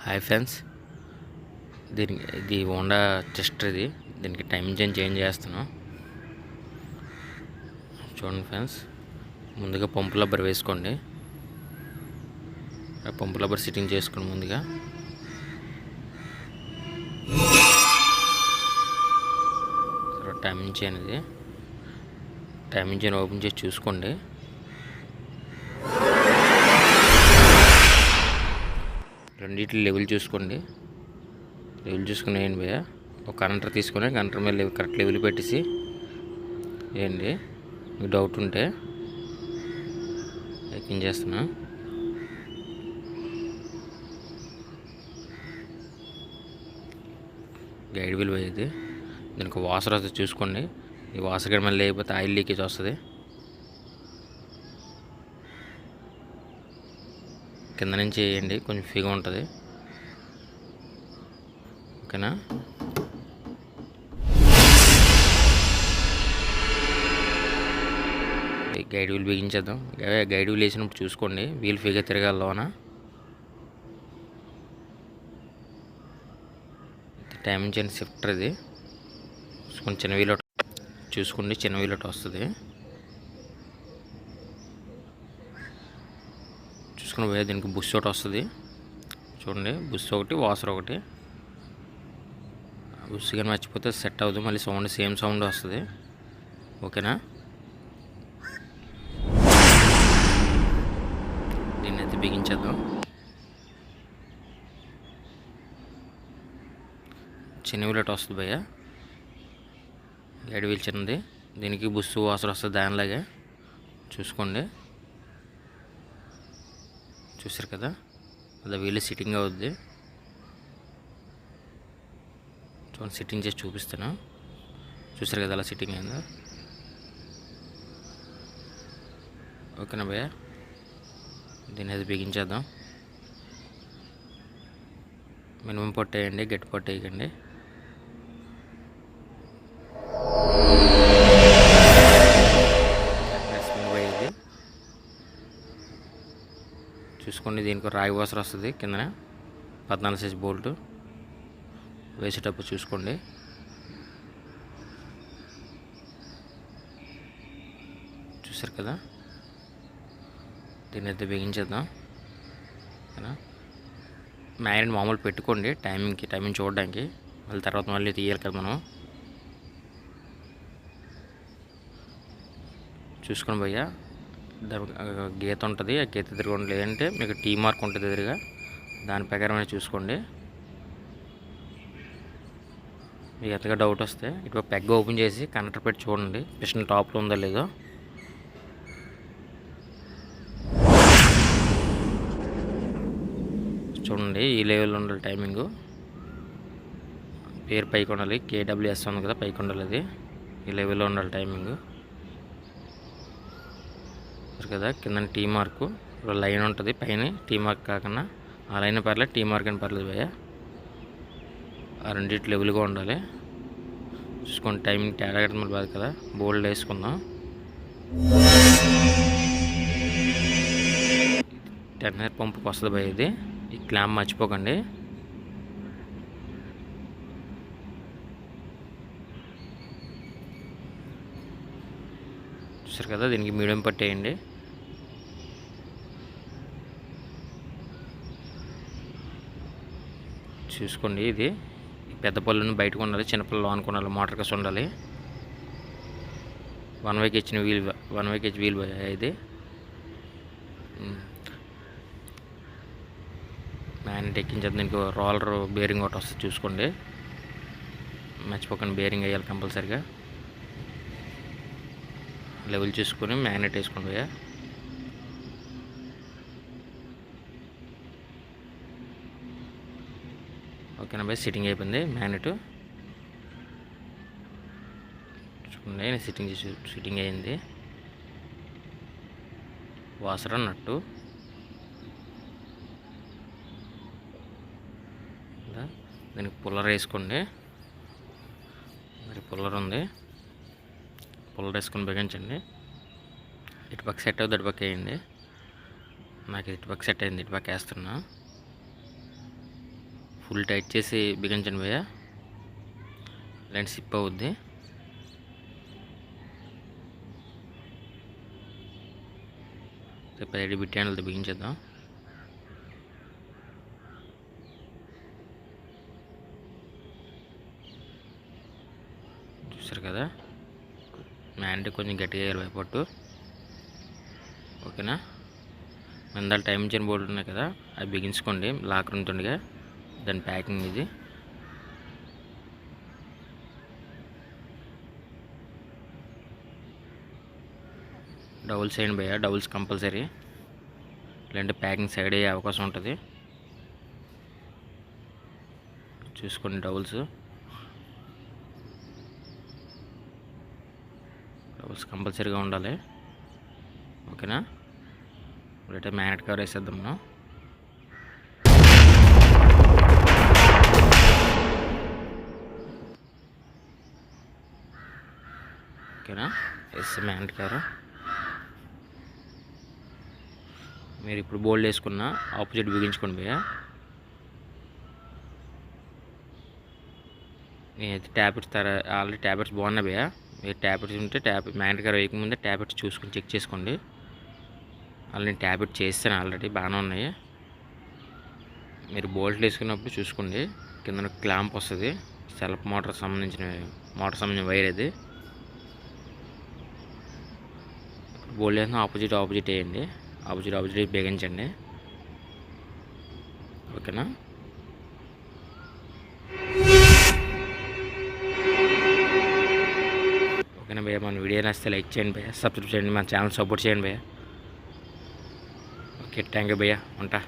Hi friends, ఇది Honda tester. దీనికి time change చేస్తున్నాం. చూడండి ఫ్రెండ్స్, ముందుగా పంపు రబ్బర్ వేసుకోండి. పంపు రబ్బర్ సిట్టింగ్ చేసుకోండి. ముందుగా టైమింగ్ చైన్ ఓపెన్ చేసి చూసుకోండి. రెండింటి లెవెల్ చూసుకోండి. లెవెల్ చూసుకుని వేయండి భయ్య. ఒక కరెంటర్ తీసుకొని కరెంటర్ మీద కరెక్ట్ లెవెల్ పెట్టేసి వేయండి. మీకు డౌట్ ఉంటే ఎక్కించేస్తున్నా. గైడ్ వీల్ పోయేది. దీనికి వాసర్ వస్తుంది చూసుకోండి. ఈ వాసర్ గడి మళ్ళీ లేకపోతే ఆయిల్ లీకేజ్ వస్తుంది. కింద నుంచి వేయండి, కొంచెం ఫ్రీగా ఉంటుంది. ఓకేనా? గైడ్ వీల్ బిగించేద్దాం. గైడ్ వీల్ వేసినప్పుడు చూసుకోండి, వీల్ ఫ్రీగా తిరగాలోనా. Timing chain shifter. ఇది కొంచెం చిన్న వీల్ చూసుకోండి, చిన్న వీల్ వస్తుంది. చూసుకుని పోయే. దీనికి బుష్ ఒకటి వస్తుంది చూడండి. బుష్ ఒకటి, వాసర్ ఒకటి. బుష్ కానీ మర్చిపోతే సెట్ అవుతుంది. మళ్ళీ సౌండ్ సేమ్ సౌండ్ వస్తుంది. ఓకేనా? దీన్ని అయితే బిగించేద్దాం. చిన్న వీల్ వస్తుంది భయ్య. గైడ్ వీల్ చిన్నది. దీనికి బుష్ వాసర్ వస్తుంది దానిలాగే. చూసుకోండి. చూసారు కదా, అలా వీళ్ళు సిట్టింగ్ అవుద్ది. చూడండి, సిట్టింగ్ చేసి చూపిస్తాను. చూసారు కదా అలా సిట్టింగ్ అయిందా? ఓకేనా భయ్య? దీన్ని అయితే బిగించేద్దాం. మినిమం పొట్టు వేయండి, గట్టి పొట్టు వేయకండి. చూసుకోండి. దీనికి రాగి వాసర్ వస్తుంది కిందన. 14 సైజ్ బోల్ట్ వేసేటప్పుడు చూసుకోండి. చూసారు కదా, దీన్ని అయితే బిగించేద్దాం. ఓకేనా? మ్యాగ్నెట్ మామూలు పెట్టుకోండి టైమింగ్ చూడడానికి. మళ్ళీ తర్వాత మళ్ళీ తీయాలి కదా మనం. చూసుకోండి భయ్య. గీత ఉంటుంది, ఆ గీత ఎదురుకోండి. లేదంటే మీకు టీ మార్క్ ఉంటుంది ఎదురుగా, దాని ప్రకారమే చూసుకోండి. మీకు ఎంతగా డౌట్ వస్తే ఇటు పెగ్ ఓపెన్ చేసి కనెక్టర్ పెట్టి చూడండి, పిస్టన్ టాప్లో ఉందో లేదో. చూడండి, ఈ లెవెల్లో ఉండాలి టైమింగ్. పేరు పైకి ఉండాలి. KWS ఉంది కదా, పైకి ఉండాలి. అది ఈ లెవెల్లో ఉండాలి టైమింగ్ కదా. కింద టీ మార్కు లైన్ ఉంటుంది, పైన టీ మార్క్ కాకుండా ఆ లైన్ పర్లేదు, టీ మార్క్ అని పర్లేదు భయ్య. ఆ రెండింటి లెవెల్గా ఉండాలి. చూసుకోండి. టైమింగ్ తేడా కట్టమని బాధ కదా. బోల్డ్ వేసుకుందాం. 10 పంపుకి వస్తుంది భయ్య. ఇది ఈ క్లాంప్ మర్చిపోకండి. చూసారు కదా, దీనికి మీడియం పట్టేయండి. చూసుకోండి. ఇది పెద్ద పళ్ళుని బయటకు ఉండాలి, చిన్నపిల్లలు అనుకున్నాలి. మోటార్ కస్ ఉండాలి. 1 వైకి ఇచ్చిన వీల్, 1 వైకి ఇచ్చి వీల్ ఇది. మ్యాగ్నెట్ ఎక్కించేది. దీనికి రోలర్ బేరింగ్ ఒకటి వస్తుంది చూసుకోండి. మర్చిపోకండి, బేరింగ్ వేయాలి కంపల్సరిగా. లెవెల్ చూసుకొని మ్యాగ్నెట్ వేసుకోండి భయ్య. ఓకేనా భయ్? సిట్టింగ్ అయిపోయింది మ్యాగ్నెట్. చూడండి, సిట్టింగ్ అయింది. వాసర నట్టు దీనికి పుల్లర్ వేసుకోండి. మరి పుల్లర్ ఉంది, పుల్లర్ వేసుకొని బిగించండి. ఇటుపక్క సెట్ అవుతుంది, అటుపక్క వేయండి. నాకు ఇటుపక్క సెట్ అయింది, ఇటుపక్క వేస్తున్నా. ఫుల్ టైట్ చేసి బిగించండి భయ్య, లేదంటే సిప్ అవుద్ది. రేపు ఐడి బిట్ హ్యాండిల్తో బిగించేద్దాం. చూసారు కదా, మ్యాండ్ కొంచెం గట్టిగా వేయాలి భయపట్టు. ఓకేనా, మందాలు టైం ఇచ్చిన బోర్డు ఉన్నాయి కదా, అవి బిగించుకోండి లాక్ ఉంటుండగా. దాని ప్యాకింగ్ ఇది. డబుల్స్ వేయండి భయ్య, డబుల్స్ కంపల్సరీ, లేదంటే ప్యాకింగ్ సైడ్ అయ్యే అవకాశం ఉంటుంది. చూసుకోండి, డబుల్స్ కంపల్సరీగా ఉండాలి. ఓకేనా, ఇప్పుడైతే మ్యాగ్నెట్ కవర్ వేసేద్దాం మనం. ఓకేనా, వేస్తే మ్యాగ్నెట్ కవర్. మీరు ఇప్పుడు బోల్డ్ వేసుకున్న ఆపోజిట్ బిగించుకోండి భయ్య. నేనైతే ట్యాబ్లెట్స్ ఆల్రెడీ ట్యాబ్లెట్స్ బాగున్నాయి భయ్య. మీరు ట్యాబ్లెట్స్ ఉంటే మ్యాగ్నెట్ కవర్ వేయకముందే ట్యాబ్లెట్స్ చూసుకొని చెక్ చేసుకోండి. అలా నేను ట్యాబ్లెట్ చేస్తాను ఆల్రెడీ, బాగానే ఉన్నాయి. మీరు బోల్ట్లు వేసుకున్నప్పుడు చూసుకోండి, కింద క్లాంప్ వస్తుంది, సెల్ఫ్ మోటార్ సంబంధించిన వైర్ అది. బోల్డ్ వేసిన ఆపోజిట్ వేయండి, ఆపోజిట్ బిగించండి. ఓకేనా, ఓకేనా భయ్య. మన వీడియో నచ్చితే లైక్ చేయండి భయ్య, సబ్స్క్రైబ్ చేయండి, మన ఛానల్ సపోర్ట్ చేయండి భయ్య. ఓకే, థ్యాంక్ యూ భయ్య, ఉంటా.